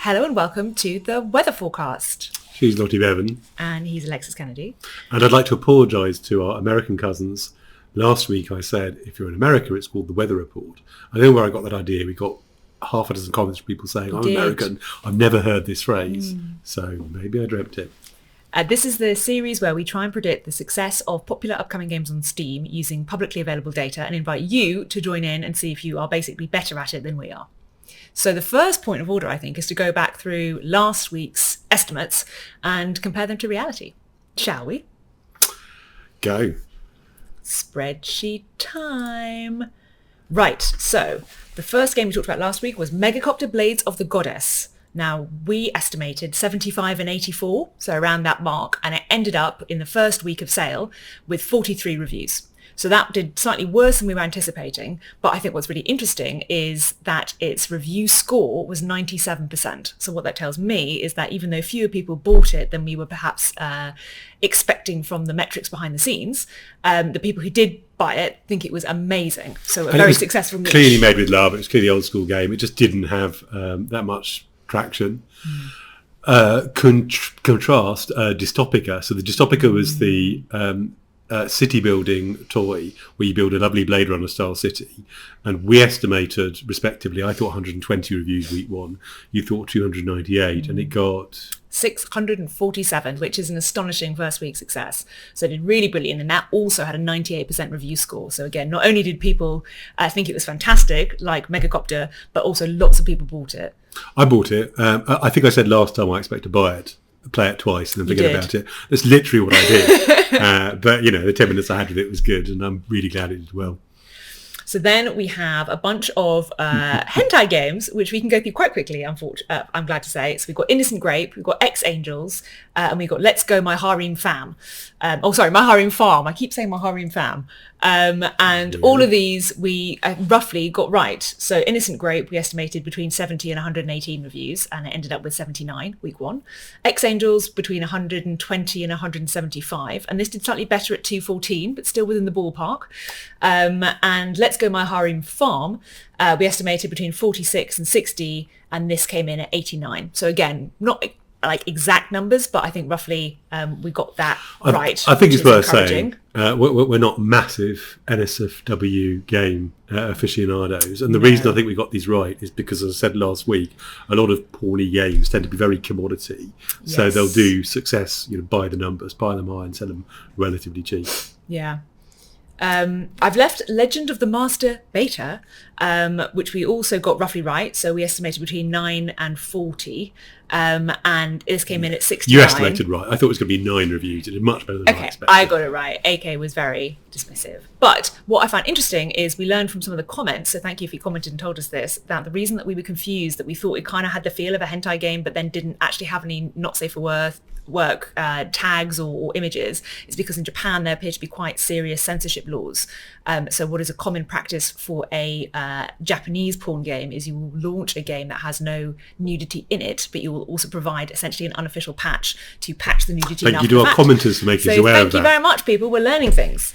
Hello and welcome to the weather forecast. She's Lottie Bevan. And he's Alexis Kennedy. And I'd like to apologise to our American cousins. Last week I said, if you're in America, it's called the Weather Report. I don't know where I got that idea. We got half a dozen comments from people saying, I'm American. I've never heard this phrase. So maybe I dreamt it. This is the series where we try and predict the success of popular upcoming games on Steam using publicly available data and invite you to join in and see if you are basically better at it than we are. So the first point of order, I think, is to go back through last week's estimates and compare them to reality. Shall we? Go. Spreadsheet time. Right, so the first game we talked about last week was Megacopter Blades of the Goddess. Now, we estimated 75 and 84, so around that mark, and it ended up in the first week of sale with 43 reviews. So that did slightly worse than we were anticipating, but I think what's really interesting is that its review score was 97%. So what that tells me is that even though fewer people bought it than we were perhaps expecting from the metrics behind the scenes, the people who did buy it think it was amazing. So a very successful niche. Clearly made with love. It was clearly an old school game. It just didn't have that much traction. Contrast Dystopica. So the Dystopica was the city building toy where you build a lovely Blade Runner style city, and we estimated respectively, I thought 120 reviews week one, you thought 298, and it got 647, which is an astonishing first week success. So it did really brilliant, and that also had a 98% review score. So again, not only did people think it was fantastic, like Megacopter, but also lots of people bought it. I bought it. I think I said last time I expect to buy it, play it twice and then forget about it. That's literally what I did. But, you know, the 10 minutes I had with it was good, and I'm really glad it did well. So then we have a bunch of hentai games, which we can go through quite quickly, I'm glad to say. So we've got Innocent Grape, we've got Ex-Angels, and we've got Let's Go My Harem Fam. My Harem Farm. I keep saying My Harem Fam. All of these we roughly got right. So Innocent Grape, we estimated between 70 and 118 reviews, and it ended up with 79 week one. Ex-Angels between 120 and 175, and this did slightly better at 214, but still within the ballpark. And Let's Go My Harem Farm, we estimated between 46 and 60, and this came in at 89. So again, not like exact numbers, but I think roughly we got that right. I think it's worth saying we're not massive NSFW game aficionados, and the reason I think we got these right is because, as I said last week, a lot of porny games tend to be very commodity. So they'll do success, buy the numbers, buy them high and sell them relatively cheap. Yeah. I've left Legend of the Master Beta, which we also got roughly right. So we estimated between 9 and 40. And this came in at 69. You estimated right. I thought it was going to be 9 reviews. It did much better than I expected. I got it right. AK was very dismissive. But what I found interesting is we learned from some of the comments, so thank you if you commented and told us this, that the reason that we were confused, that we thought it kind of had the feel of a hentai game, but then didn't actually have any not safe for work tags or images, is because in Japan there appear to be quite serious censorship laws. So what is a common practice for a Japanese porn game is you will launch a game that has no nudity in it, but you will also provide essentially an unofficial patch to patch the nudity. Thank you to our commenters for making us aware of that. Thank you very much, people. We're learning things.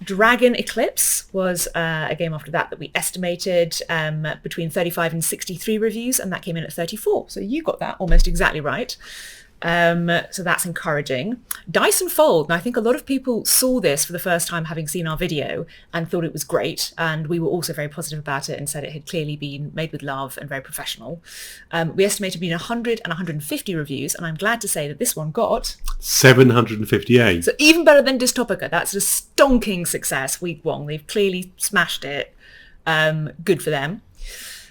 Dragon Eclipse was a game after that we estimated between 35 and 63 reviews, and that came in at 34. So you got that almost exactly right. So that's encouraging. Dyson Fold. Now, I think a lot of people saw this for the first time having seen our video and thought it was great. And we were also very positive about it and said it had clearly been made with love and very professional. We estimated between 100 and 150 reviews. And I'm glad to say that this one got 758. So even better than Dystopica. That's a stonking success week one. They've clearly smashed it. Good for them.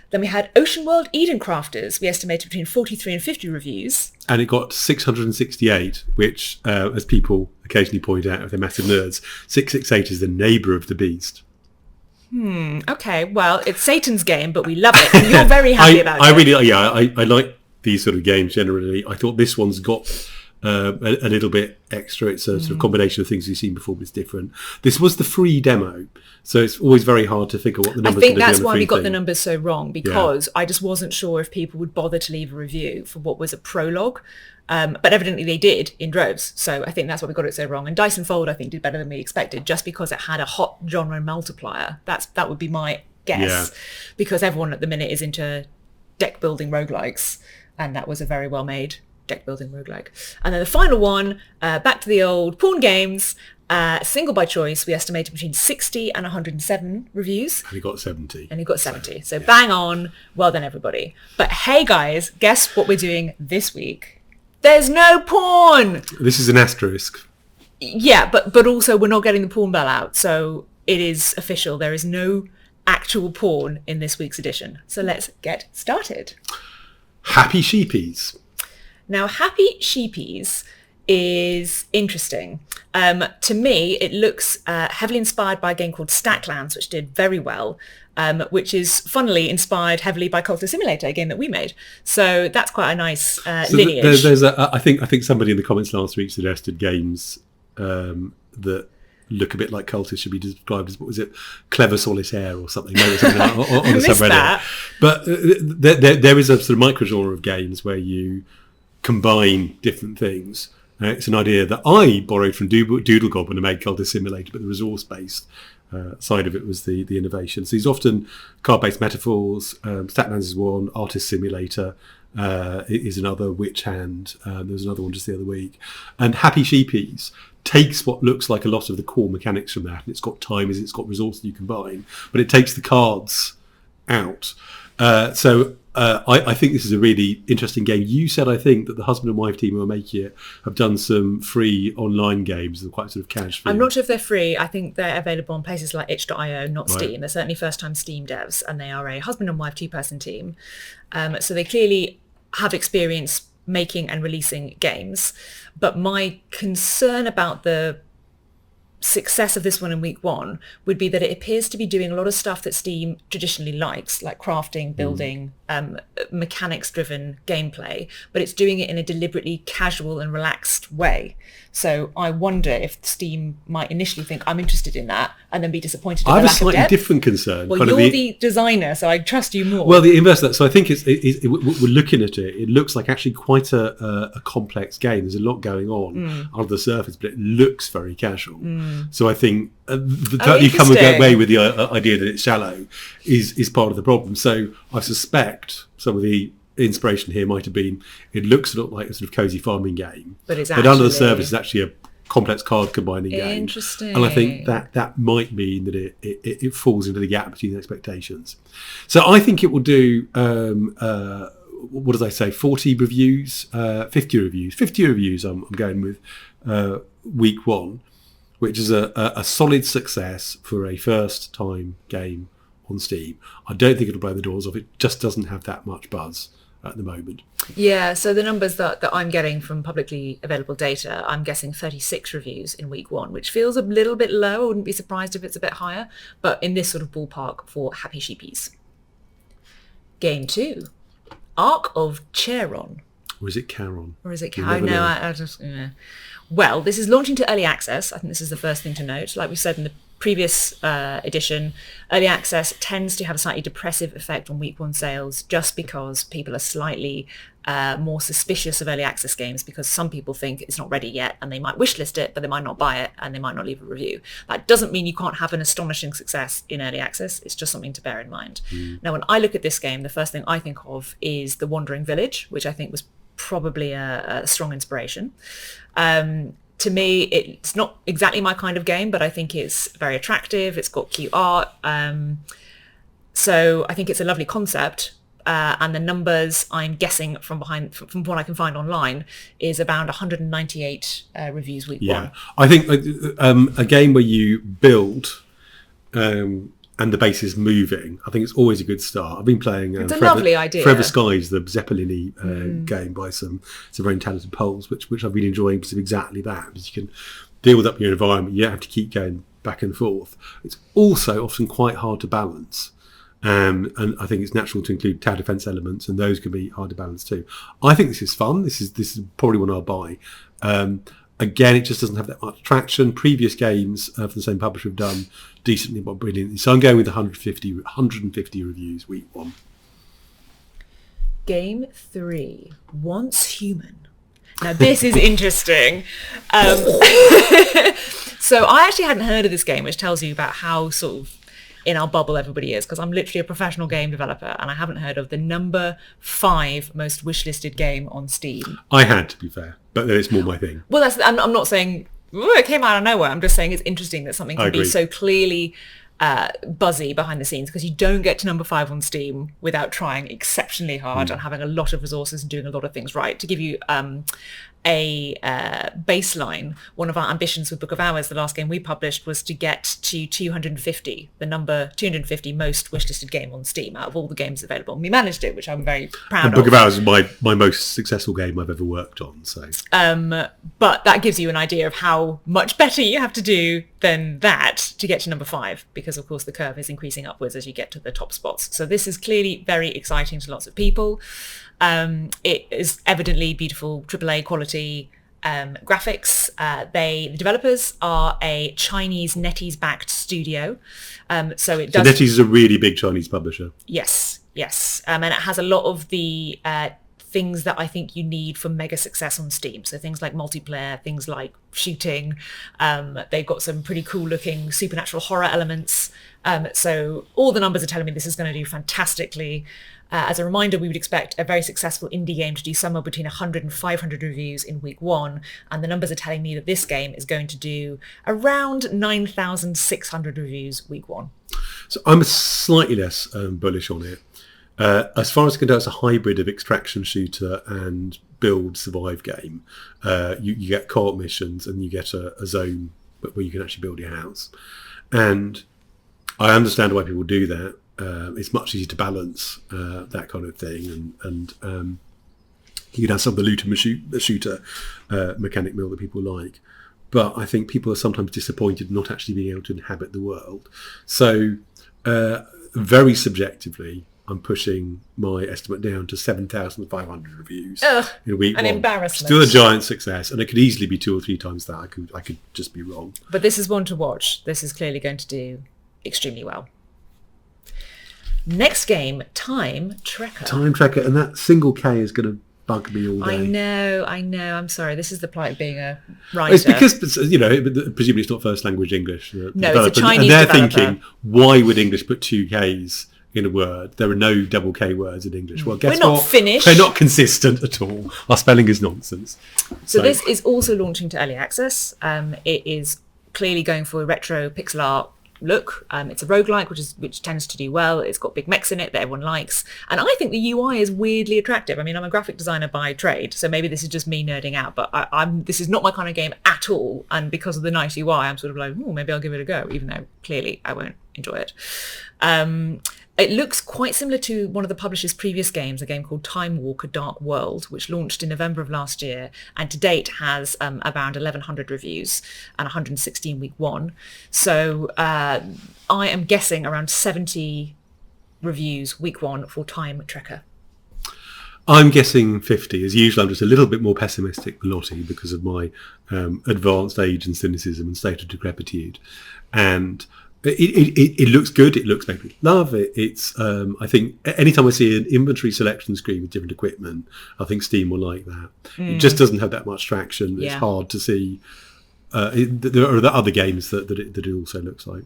Then we had Ocean World Eden Crafters. We estimated between 43 and 50 reviews. And it got 668, which, as people occasionally point out if they're massive nerds, 668 is the neighbour of the beast. Okay, well, it's Satan's game, but we love it. And you're very happy about it. I like these sort of games generally. I thought this one's got a little bit extra. It's a sort of combination of things you've seen before, but it's different. This was the free demo, so it's always very hard to figure what the numbers are going to be. I think that's why we got the numbers so wrong, because I just wasn't sure if people would bother to leave a review for what was a prologue. But evidently they did in droves. So I think that's why we got it so wrong. And Dyson Fold, I think, did better than we expected, just because it had a hot genre multiplier. That would be my guess, because everyone at the minute is into deck building roguelikes, and that was a very well made deck building roguelike. And then the final one, back to the old porn games, single by choice, we estimated between 60 and 107 reviews. And he got 70. So bang on. Well done, everybody. But hey, guys, guess what we're doing this week? There's no porn! This is an asterisk. Yeah, but also we're not getting the porn bell out. So it is official. There is no actual porn in this week's edition. So let's get started. Happy Sheepies. Now, Happy Sheepies is interesting. To me, it looks heavily inspired by a game called Stacklands, which did very well, which is funnily inspired heavily by Culture Simulator, a game that we made. So that's quite a nice lineage. I think somebody in the comments last week suggested games that look a bit like Cultist should be described as, what was it, Clever Solitaire or something, on the subreddit. That. But there is a sort of micro-genre of games where you combine different things. It's an idea that I borrowed from Doodle Goblin and made Cultist Simulator, but the resource-based side of it was the innovation. So these often card-based metaphors. Statlands is one, Artist Simulator is another, Witch Hand. There was another one just the other week. And Happy Sheepies takes what looks like a lot of the core mechanics from that, and it's got timers, it's got resources you combine, but it takes the cards out. I think this is a really interesting game. You said, I think, that the husband and wife team who are making it have done some free online games that are quite sort of cash. I'm not sure if they're free. I think they're available on places like itch.io, not Right. Steam. They're certainly first-time Steam devs, and they are a husband and wife two-person team. So they clearly have experience making and releasing games. But my concern about the success of this one in week one would be that it appears to be doing a lot of stuff that Steam traditionally likes, like crafting, building, mechanics driven gameplay, but it's doing it in a deliberately casual and relaxed way. So I wonder if Steam might initially think I'm interested in that and then be disappointed in I have the a lack of slightly depth. different concern. Well, kind you're of the designer, so I trust you more. Well, the inverse of that. So I think we're looking at it. It looks like actually quite a complex game. There's a lot going on under the surface, but it looks very casual. So I think you come away with the idea that it's shallow is part of the problem. So I suspect some of the inspiration here might have been, it looks a lot like a sort of cozy farming game, but under the surface it's actually a complex card combining game. Interesting. And I think that might mean that it falls into the gap between expectations. So I think it will do, what did I say, 40 reviews, 50 reviews. 50 reviews I'm going with week one, which is a solid success for a first time game on Steam. I don't think it'll blow the doors off. It just doesn't have that much buzz at the moment. Yeah, so the numbers that I'm getting from publicly available data, I'm guessing 36 reviews in week one, which feels a little bit low. I wouldn't be surprised if it's a bit higher, but in this sort of ballpark for Happy Sheepies. Game 2, Arc of Charon. Or is it Charon? Or is it Charon? I just... Yeah. Well, this is launching to early access. I think this is the first thing to note. Like we said in the previous edition, early access tends to have a slightly depressive effect on week one sales just because people are slightly more suspicious of early access games because some people think it's not ready yet and they might wishlist it, but they might not buy it and they might not leave a review. That doesn't mean you can't have an astonishing success in early access. It's just something to bear in mind. Now, when I look at this game, the first thing I think of is The Wandering Village, which I think was probably a strong inspiration. To me, it's not exactly my kind of game, but I think it's very attractive. It's got cute art. So I think it's a lovely concept. And the numbers I'm guessing from what I can find online is around 198 reviews week one. I think a game where you build and the base is moving, I think it's always a good start. I've been playing it's a lovely idea. Forever Skies, the Zeppelin-y game by some very talented Poles, which I've been enjoying because of exactly that. Because you can build up your environment, you don't have to keep going back and forth. It's also often quite hard to balance. And I think it's natural to include tower defense elements, and those can be hard to balance too. I think this is fun. This is probably one I'll buy. Again, it just doesn't have that much traction. Previous games for the same publisher have done decently but brilliantly. So I'm going with 150 reviews week one. Game 3, Once Human. Now this is interesting. So I actually hadn't heard of this game, which tells you about how sort of in our bubble everybody is, because I'm literally a professional game developer and I haven't heard of the number 5 most wishlisted game on Steam. I had, to be fair, but then it's more my thing. Well, I'm not saying it came out of nowhere. I'm just saying it's interesting that something can be so clearly buzzy behind the scenes, because you don't get to number 5 on Steam without trying exceptionally hard and having a lot of resources and doing a lot of things right. To give you a baseline, one of our ambitions with Book of Hours, the last game we published, was to get to 250, the number 250 most wishlisted game on Steam out of all the games available. And we managed it, which I'm very proud of. Book of Hours is my most successful game I've ever worked on. So, but that gives you an idea of how much better you have to do than that to get to number 5, because of course the curve is increasing upwards as you get to the top spots. So this is clearly very exciting to lots of people. It is evidently beautiful AAA quality graphics. The developers are a Chinese NetEase-backed studio. So NetEase is a really big Chinese publisher. Yes. And it has a lot of the things that I think you need for mega success on Steam. So things like multiplayer, things like shooting. They've got some pretty cool looking supernatural horror elements. So all the numbers are telling me this is going to do fantastically. As a reminder, we would expect a very successful indie game to do somewhere between 100 and 500 reviews in week 1. And the numbers are telling me that this game is going to do around 9,600 reviews week 1. So I'm slightly less bullish on it. As far as I can tell, it's a hybrid of extraction shooter and build survive game. You get co-op missions and you get a zone where you can actually build your house. And I understand why people do that. It's much easier to balance that kind of thing, and you can have some of the loot and shooter mechanic mill that people like. But I think people are sometimes disappointed not actually being able to inhabit the world. So very subjectively, I'm pushing my estimate down to 7,500 reviews in week 1. An embarrassment. Still a giant success, and it could easily be 2 or 3 times that. I could just be wrong. But this is one to watch. This is clearly going to do extremely well. Next game, Time Trekker. Time Trekker, and that single K is going to bug me all day. I know. I'm sorry. This is the plight of being a writer. It's because, presumably it's not first language English. No, it's a Chinese and they're developer. Thinking, why would English put 2 Ks in a word? There are no double K words in English. Well, guess We're not what? Finnish. We're not consistent at all. Our spelling is nonsense. So this is also launching to early access. It is clearly going for a retro pixel art look. It's a roguelike, which tends to do well. It's got big mechs in it that everyone likes, and I think the UI is weirdly attractive. I mean, I'm a graphic designer by trade, so maybe this is just me nerding out, but this is not my kind of game at all, and because of the nice UI, I'm sort of like, maybe I'll give it a go, even though clearly I won't enjoy it. It looks quite similar to one of the publisher's previous games, a game called Time Walker Dark World, which launched in November of last year, and to date has around 1,100 reviews and 116 week 1. So I am guessing around 70 reviews week 1 for Time Trekker. I'm guessing 50. As usual, I'm just a little bit more pessimistic than Lottie because of my advanced age and cynicism and state of decrepitude. And it looks good. It looks make me love it. It's I think anytime I see an inventory selection screen with different equipment, I think Steam will like that. It just doesn't have that much traction. Yeah. It's hard to see. There are other games that it also looks like.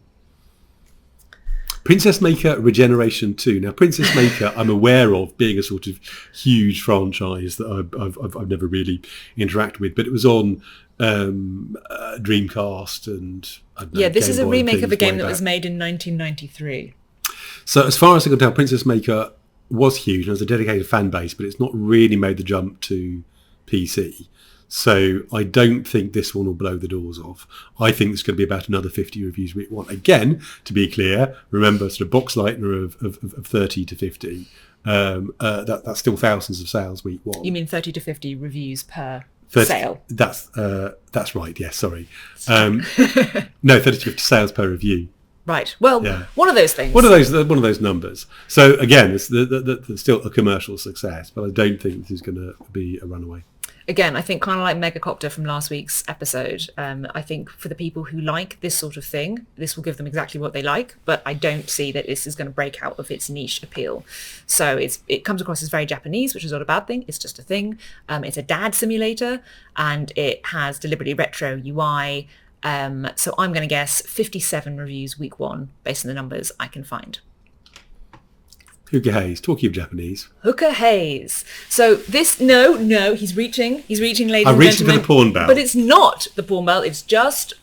Princess Maker Regeneration 2. Now, Princess Maker, I'm aware of being a sort of huge franchise that I've never really interacted with, but it was on Dreamcast and this is a remake of a game like that was made in 1993. So as far as I can tell, Princess Maker was huge and has a dedicated fan base, but it's not really made the jump to PC. So I don't think this one will blow the doors off. I think it's going to be about another 50 reviews week 1. Again, to be clear, remember sort of box lightener of 30 to 50. That's still thousands of sales week 1. You mean 30 to 50 reviews per 30, sale? That's right. Yes, sorry. No, 30 to 50 sales per review. Right. Well, one of those things. One of those numbers. So again, it's still a commercial success, but I don't think this is going to be a runaway. Again, I think kind of like Megacopter from last week's episode, I think for the people who like this sort of thing, this will give them exactly what they like, but I don't see that this is going to break out of its niche appeal. So it comes across as very Japanese, which is not a bad thing. It's just a thing. It's a dad simulator, and it has deliberately retro UI. So I'm going to guess 57 reviews week 1 based on the numbers I can find. Hookah Haze, talking of Japanese. Hookah Haze. So this, no, he's reaching, ladies and gentlemen. I'm reaching for the porn belt. But it's not the porn belt, it's just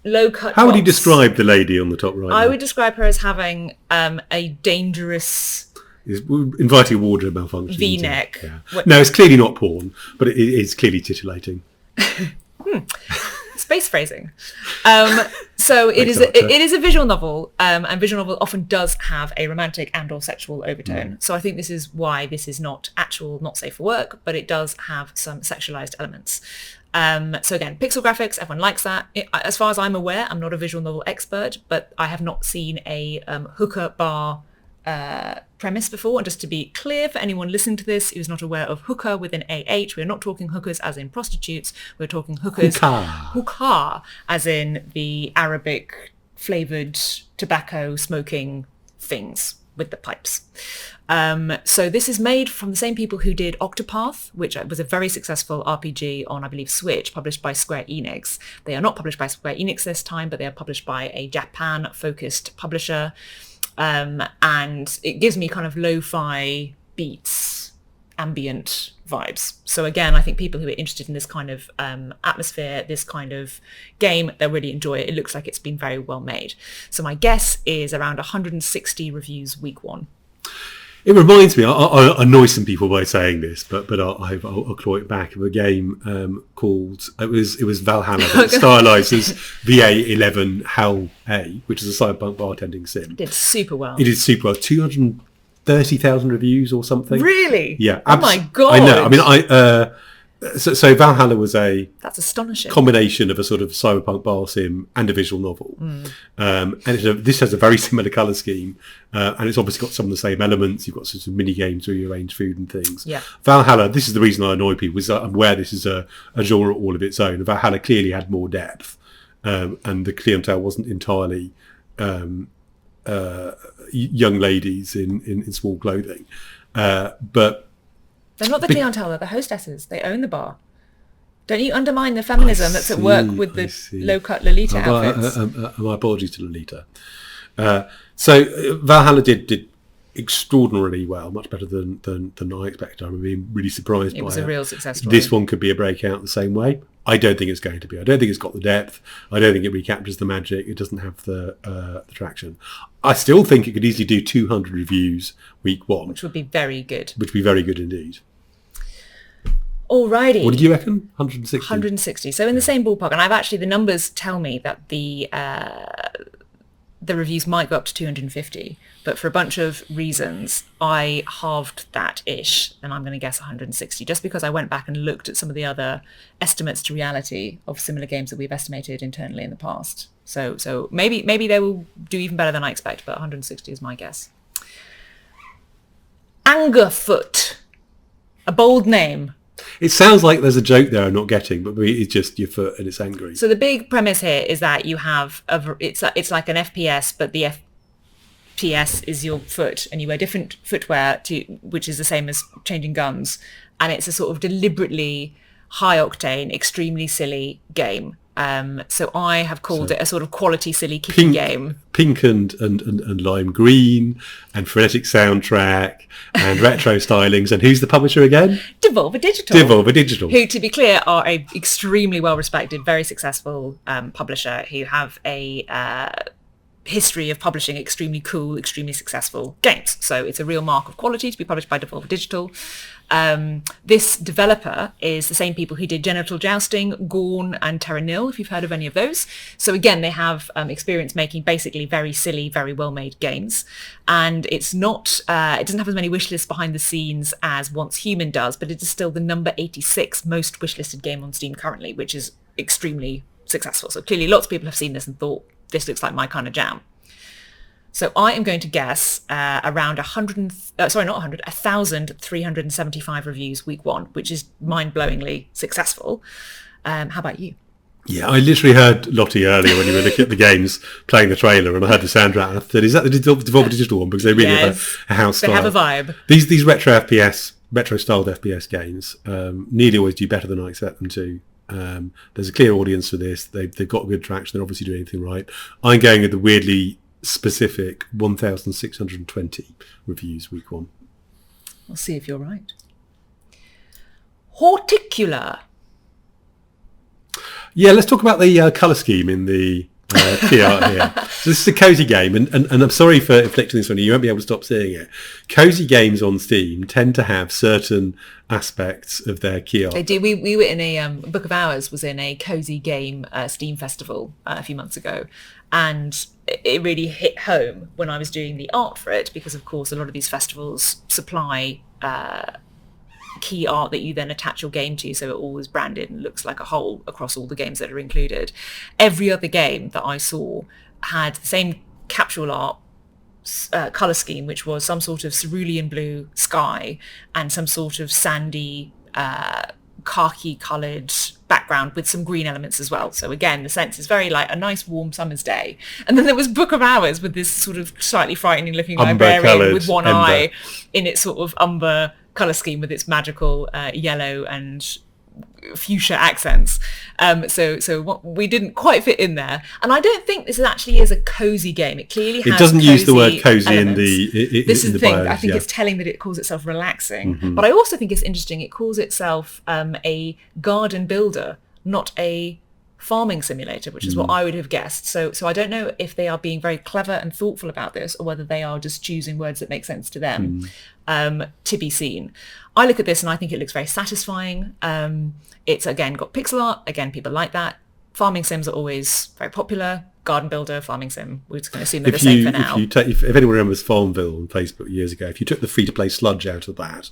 low-cut How would you tops. describe the lady on the top right? I would describe her as having a dangerous inviting wardrobe malfunction. V-neck. Yeah. No, it's clearly not porn, but it is clearly titillating. Space phrasing. So it is a visual novel, and visual novel often does have a romantic and or sexual overtone. So I think this is why this is not actual, not safe for work, but it does have some sexualized elements. So again, pixel graphics, everyone likes that. As far as I'm aware, I'm not a visual novel expert, but I have not seen a hookah bar premise before. And just to be clear for anyone listening to this who's not aware of hookah with an AH, we're not talking hookahs as in prostitutes, we're talking hookahs, hookah as in the Arabic flavoured tobacco smoking things with the pipes. So this is made from the same people who did Octopath, which was a very successful RPG on, I believe, Switch, published by Square Enix. They are not published by Square Enix this time, but they are published by a Japan-focused publisher. And it gives me kind of lo-fi beats, ambient vibes. So again, I think people who are interested in this kind of atmosphere, this kind of game, they'll really enjoy it. It looks like it's been very well made. So my guess is around 160 reviews week 1. It reminds me, I annoy some people by saying this, but I'll claw it back, of a game called, it was Valhalla, but stylized as VA11 Hell A, which is a cyberpunk bartending sim. It did super well. It did super well. 230,000 reviews or something. Really? Yeah. Oh my God. I know. I mean, so Valhalla was that's astonishing combination of a sort of cyberpunk bar sim and a visual novel. And this has a very similar colour scheme, and it's obviously got some of the same elements. You've got sort of mini games where you arrange food and things. Yeah. Valhalla, this is the reason I annoy people, is I'm aware this is a genre all of its own. Valhalla clearly had more depth, and the clientele wasn't entirely young ladies in small clothing, but they're not the clientele, they're the hostesses. They own the bar. Don't you undermine the feminism that's at work with the low-cut Lolita outfits? My apologies to Lolita. So Valhalla did extraordinarily well, much better than I expected. I remember being really surprised by it. It was a real success story. This one could be a breakout the same way. I don't think it's going to be. I don't think it's got the depth. I don't think it recaptures the magic. It doesn't have the traction. I still think it could easily do 200 reviews week 1. Which would be very good. Which would be very good indeed. Alrighty. What did you reckon? 160? 160. So in the same ballpark. And I've actually, the numbers tell me that the reviews might go up to 250. But for a bunch of reasons, I halved that-ish. And I'm going to guess 160. Just because I went back and looked at some of the other estimates to reality of similar games that we've estimated internally in the past. So maybe they will do even better than I expect, but 160 is my guess. Angerfoot. A bold name. It sounds like there's a joke there I'm not getting, but it's just your foot and it's angry. So the big premise here is that you have it's like an FPS, but the FPS is your foot, and you wear different footwear which is the same as changing guns, and it's a sort of deliberately high octane, extremely silly game. So I have called it a sort of quality silly kiddie game. Pink and lime green and frenetic soundtrack and retro stylings. And who's the publisher again? Devolver Digital. Who, to be clear, are a extremely well-respected, very successful publisher who have a history of publishing extremely cool, extremely successful games. So it's a real mark of quality to be published by Devolver Digital. This developer is the same people who did Genital Jousting, Gorn and Terra Nil, if you've heard of any of those. So again, they have experience making basically very silly, very well-made games. And it's not, it doesn't have as many wish lists behind the scenes as Once Human does, but it is still the number 86 most wishlisted game on Steam currently, which is extremely successful. So clearly lots of people have seen this and thought, this looks like my kind of jam. So I am going to guess around 1,375 reviews week 1, which is mind-blowingly successful. How about you? Yeah, I literally heard Lottie earlier when you were looking at the games, playing the trailer, and I heard the soundtrack, and I thought, is that the Devolver Digital one? Because they really have a house style. They have a vibe. These retro styled FPS games nearly always do better than I expect them to There's a clear audience for this. They've got good traction. They're obviously doing anything right. I'm going with the weirdly specific 1,620 reviews week 1. I'll see if you're right. Horticular. Yeah, let's talk about the colour scheme in the key art here. So this is a cozy game, and I'm sorry for inflicting this on you. You won't be able to stop seeing it. Cozy games on Steam tend to have certain aspects of their key art. They do. We were in a Book of Hours was in a cozy game Steam festival a few months ago, and it really hit home when I was doing the art for it, because of course a lot of these festivals supply key art that you then attach your game to, so it all is branded and looks like a whole across all the games that are included. Every other game that I saw had the same capsule art colour scheme, which was some sort of cerulean blue sky and some sort of sandy khaki coloured background with some green elements as well. So again, the sense is very like a nice warm summer's day. And then there was Book of Hours with this sort of slightly frightening looking librarian with one eye in its sort of umber colour scheme with its magical yellow and fuchsia accents. So what, we didn't quite fit in there. And I don't think this actually is a cozy game. It clearly has doesn't use the word cozy elements. This is the thing. I think it's telling that it calls itself relaxing. Mm-hmm. But I also think it's interesting. It calls itself a garden builder, not a farming simulator, which is what I would have guessed. So I don't know if they are being very clever and thoughtful about this, or whether they are just choosing words that make sense to them. To be seen. I look at this and I think it looks very satisfying. It's again got pixel art. Again, people like that. Farming sims are always very popular. Garden builder, farming sim. We're just going to assume they're the same for now. If anyone remembers Farmville on Facebook years ago, if you took the free-to-play sludge out of that,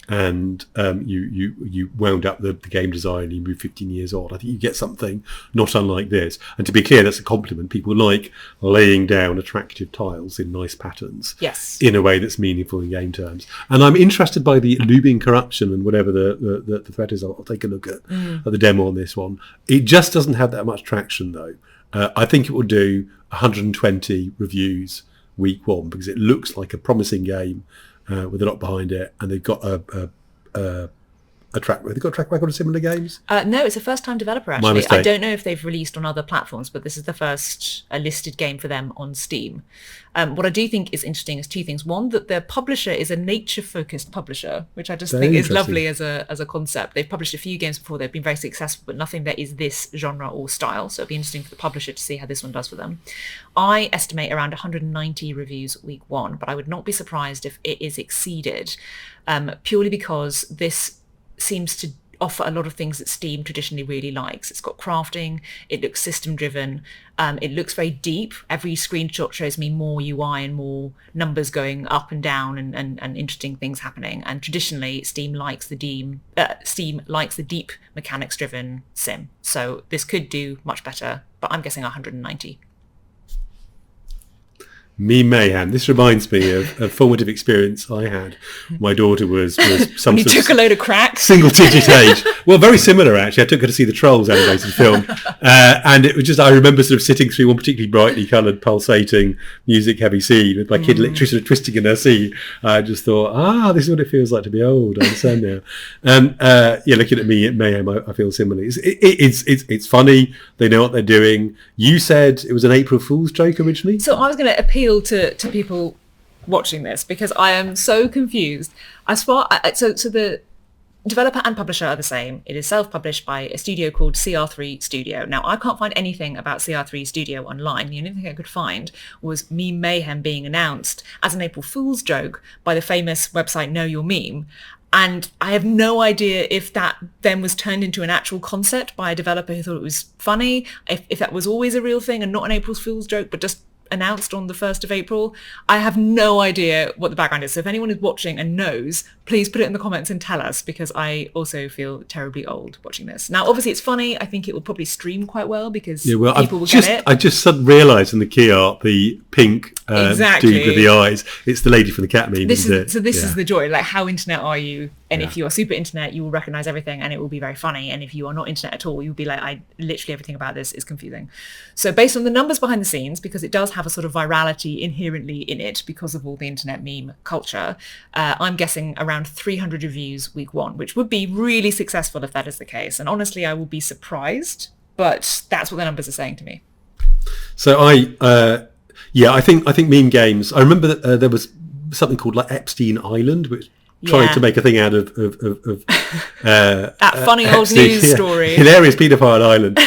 and you wound up the game design and you move 15 years on, I think you get something not unlike this. And to be clear, that's a compliment. People like laying down attractive tiles in nice patterns, yes, in a way that's meaningful in game terms. And I'm interested by the looming corruption and whatever the threat is. I'll take a look at the demo on this one. It just doesn't have that much traction though. I think it will do 120 reviews week 1 because it looks like a promising game with a lot behind it, and they've got a track. Have they got a track record of similar games? No, it's a first-time developer actually. My mistake. I don't know if they've released on other platforms, but this is the first listed game for them on Steam. What I do think is interesting is two things. One, that their publisher is a nature-focused publisher, which I just think is lovely as a concept. They've published a few games before; they've been very successful, but nothing that is this genre or style. So it'll be interesting for the publisher to see how this one does for them. I estimate around 190 reviews week 1, but I would not be surprised if it is exceeded, purely because this seems to offer a lot of things that Steam traditionally really likes. It's got crafting, it looks system driven, it looks very deep. Every screenshot shows me more UI and more numbers going up and down and interesting things happening. And traditionally Steam likes the deep mechanics driven sim. So this could do much better, but I'm guessing 190. Mayhem. This reminds me of a formative experience I had. My daughter was some you sort took a load of crack. Single-digit age. Well, very similar actually. I took her to see the Trolls animated film, and it was just. I remember sort of sitting through one particularly brightly coloured, pulsating, music-heavy scene with my kid literally sort of twisting in her seat. I just thought, this is what it feels like to be old. I understand now. Looking at me at Mayhem, I feel similarly. It's funny. They know what they're doing. You said it was an April Fool's joke originally. So I was going to appeal to people watching this because I am so confused. So the developer and publisher are the same. It is self-published by a studio called CR3 Studio. Now, I can't find anything about CR3 Studio online. The only thing I could find was Meme Mayhem being announced as an April Fool's joke by the famous website Know Your Meme. And I have no idea if that then was turned into an actual concept by a developer who thought it was funny, if that was always a real thing and not an April Fool's joke, but just announced on the 1st of April. I have no idea what the background is. So if anyone is watching and knows, please put it in the comments and tell us, because I also feel terribly old watching this. Now, obviously it's funny. I think it will probably stream quite well because people will get it. I just suddenly realised in the key art, the pink dude with the eyes, it's the lady from the cat meme. This is the joy. Like, how internet are you And if you are super internet, you will recognize everything and it will be very funny. And if you are not internet at all, you'll be like, literally everything about this is confusing. So based on the numbers behind the scenes, because it does have a sort of virality inherently in it because of all the internet meme culture, I'm guessing around 300 reviews week 1, which would be really successful if that is the case. And honestly, I will be surprised, but that's what the numbers are saying to me. So I think meme games, I remember that there was something called like Epstein Island, which tried to make a thing out of that funny old news story, hilarious paedophile island,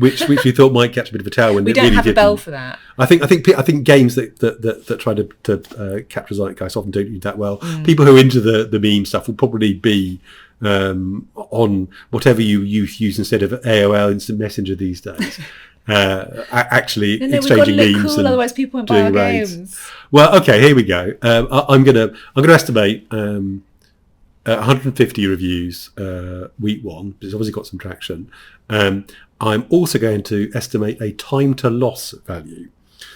which we thought might catch a bit of a tailwind. We don't have a bell for that. I think games that try to capture zeitgeist often don't do that well. People who are into the meme stuff will probably be on whatever you use instead of AOL Instant Messenger these days. Actually and exchanging memes, cool, and otherwise people won't buy our games. Well, okay, here we go. I'm gonna estimate 150 reviews week 1. It's obviously got some traction. I'm also going to estimate a time to loss value.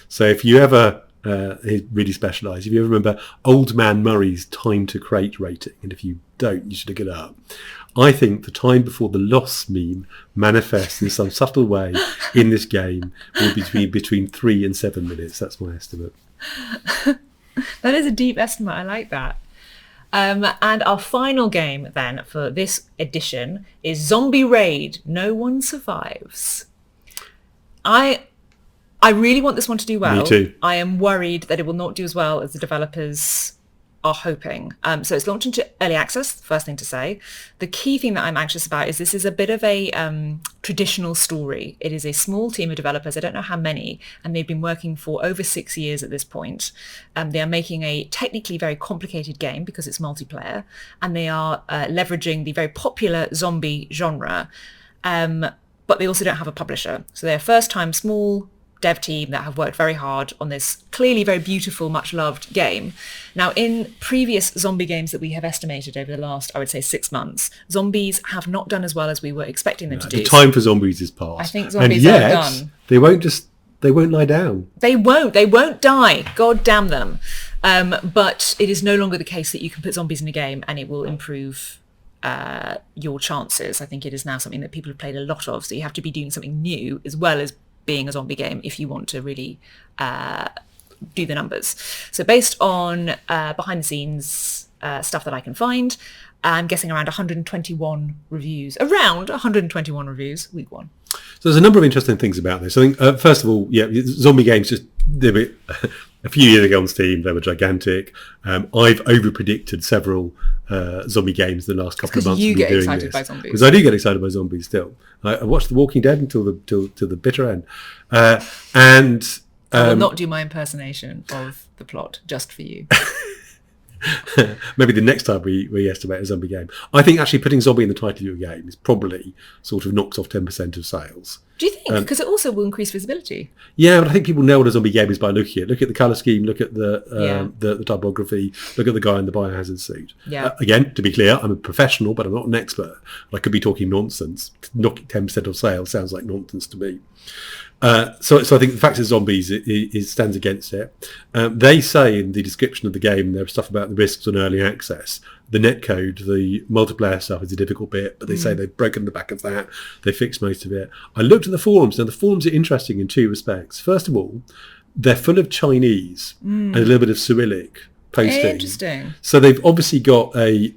So if you ever really specialised, if you ever remember Old Man Murray's time to crate rating, and if you don't, you should look it up. I think the time before the loss meme manifests in some subtle way in this game will be between 3 and 7 minutes. That's my estimate. That is a deep estimate. I like that. And our final game then for this edition is Zombie Raid. No One Survives. I really want this one to do well. Me too. I am worried that it will not do as well as the developers are hoping. So it's launched into early access, first thing to say. The key thing that I'm anxious about is this is a bit of a traditional story. It is a small team of developers, I don't know how many, and they've been working for over 6 years at this point. They are making a technically very complicated game because it's multiplayer, and they are leveraging the very popular zombie genre, but they also don't have a publisher. So they're a first-time small dev team that have worked very hard on this clearly very beautiful, much loved game. Now, in previous zombie games that we have estimated over the last, I would say, 6 months, zombies have not done as well as we were expecting them to do. The time for zombies is past. I think zombies are done. They won't lie down. They won't die. God damn them. But it is no longer the case that you can put zombies in a game and it will improve your chances. I think it is now something that people have played a lot of. So you have to be doing something new as well as being a zombie game if you want to really do the numbers. So based on behind the scenes stuff that I can find, I'm guessing around 121 reviews week 1. So there's a number of interesting things about this. I think first of all, zombie games a few years ago on Steam, they were gigantic. I've over-predicted several zombie games in the last couple of months. You get excited by zombies. Because I do get excited by zombies still. I watched The Walking Dead until the bitter end. And I will not do my impersonation of the plot just for you. Maybe the next time we estimate a zombie game. I think actually putting zombie in the title of your game is probably sort of knocks off 10% of sales. Do you think? Because it also will increase visibility. Yeah, but I think people know what a zombie game is by looking at it. Look at the colour scheme, look at the typography, look at the guy in the biohazard suit. Yeah. Again, to be clear, I'm a professional, but I'm not an expert. I could be talking nonsense. Knocking 10% of sales sounds like nonsense to me. So I think the fact that zombies it stands against it. They say in the description of the game, there's stuff about the risks on early access. The netcode, the multiplayer stuff is a difficult bit, but they say they've broken the back of that. They fixed most of it. I looked at the forums. Now, the forums are interesting in 2 respects. First of all, they're full of Chinese and a little bit of Cyrillic posting. Interesting. So they've obviously got a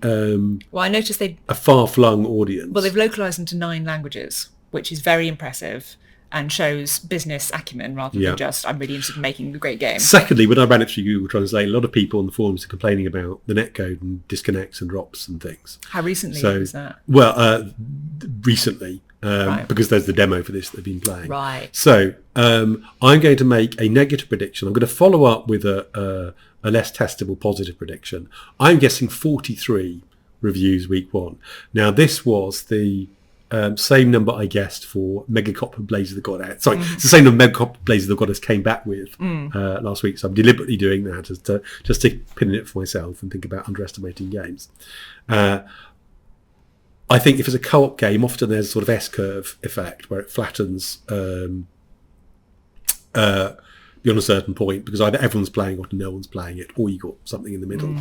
I noticed a far-flung audience. Well, they've localized into 9 languages, which is very impressive and shows business acumen rather than just, I'm really interested in making a great game. Secondly, when I ran it through Google Translate, a lot of people on the forums are complaining about the netcode and disconnects and drops and things. How recently was that? Well, recently, Right. because there's the demo for this they've been playing. Right. So I'm going to make a negative prediction. I'm going to follow up with a less testable positive prediction. I'm guessing 43 reviews week 1. Now, this was the same number I guessed for Megacop and Blaze of the Goddess. Sorry, it's the same number Megacop and Blaze of the Goddess came back with last week. So I'm deliberately doing that just to pin it for myself and think about underestimating games. I think if it's a co-op game, often there's a sort of S-curve effect where it flattens beyond a certain point because either everyone's playing or no one's playing it, or you got something in the middle.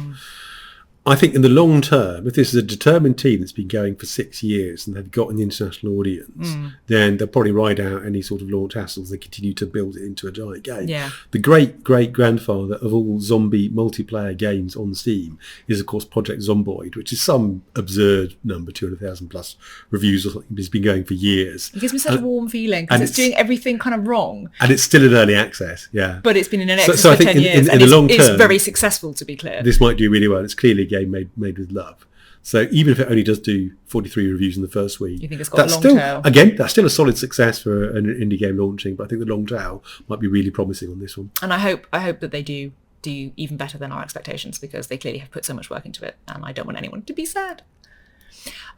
I think in the long term, if this is a determined team that's been going for 6 years and they've got an international audience, then they'll probably ride out any sort of launch hassles. They continue to build it into a giant game. Yeah. The great-great-grandfather of all zombie multiplayer games on Steam is, of course, Project Zomboid, which is some absurd number, 200,000 plus reviews or something. It's been going for years. It gives me such a warm feeling because it's doing everything kind of wrong. And it's still in early access, yeah. But it's been in access so I for think 10 years. In the long term, it's very successful, to be clear. This might do really well. It's clearly a game made with love. So even if it only does do 43 reviews in the first week, you think it's got a long tail? Again, that's still a solid success for an indie game launching, but I think the long tail might be really promising on this one. And I hope that they do even better than our expectations, because they clearly have put so much work into it, and I don't want anyone to be sad.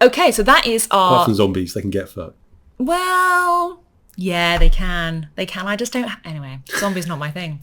Okay, so that is our... Apart from zombies, they can get fucked. Well, yeah, they can. I just don't... Anyway, zombies not my thing.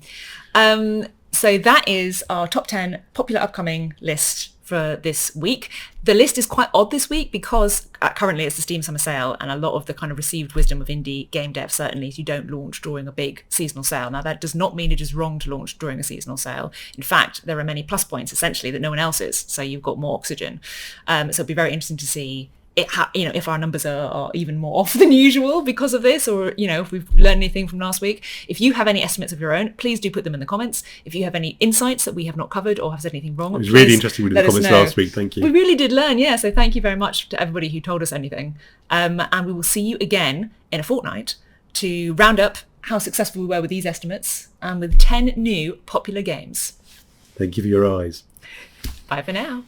So that is our top 10 popular upcoming list for this week. The list is quite odd this week because currently it's the Steam Summer Sale, and a lot of the kind of received wisdom of indie game dev certainly is you don't launch during a big seasonal sale. Now, that does not mean it is wrong to launch during a seasonal sale. In fact, there are many plus points essentially that no one else is, so you've got more oxygen. So it'd be very interesting to see if our numbers are even more off than usual because of this, or if we've learned anything from last week. If you have any estimates of your own, please do put them in the comments. If you have any insights that we have not covered or have said anything wrong, it was really interesting with the comments last week. Thank you. We really did learn, yeah. So thank you very much to everybody who told us anything. And we will see you again in a fortnight to round up how successful we were with these estimates and with 10 new popular games. Thank you for your eyes. Bye for now.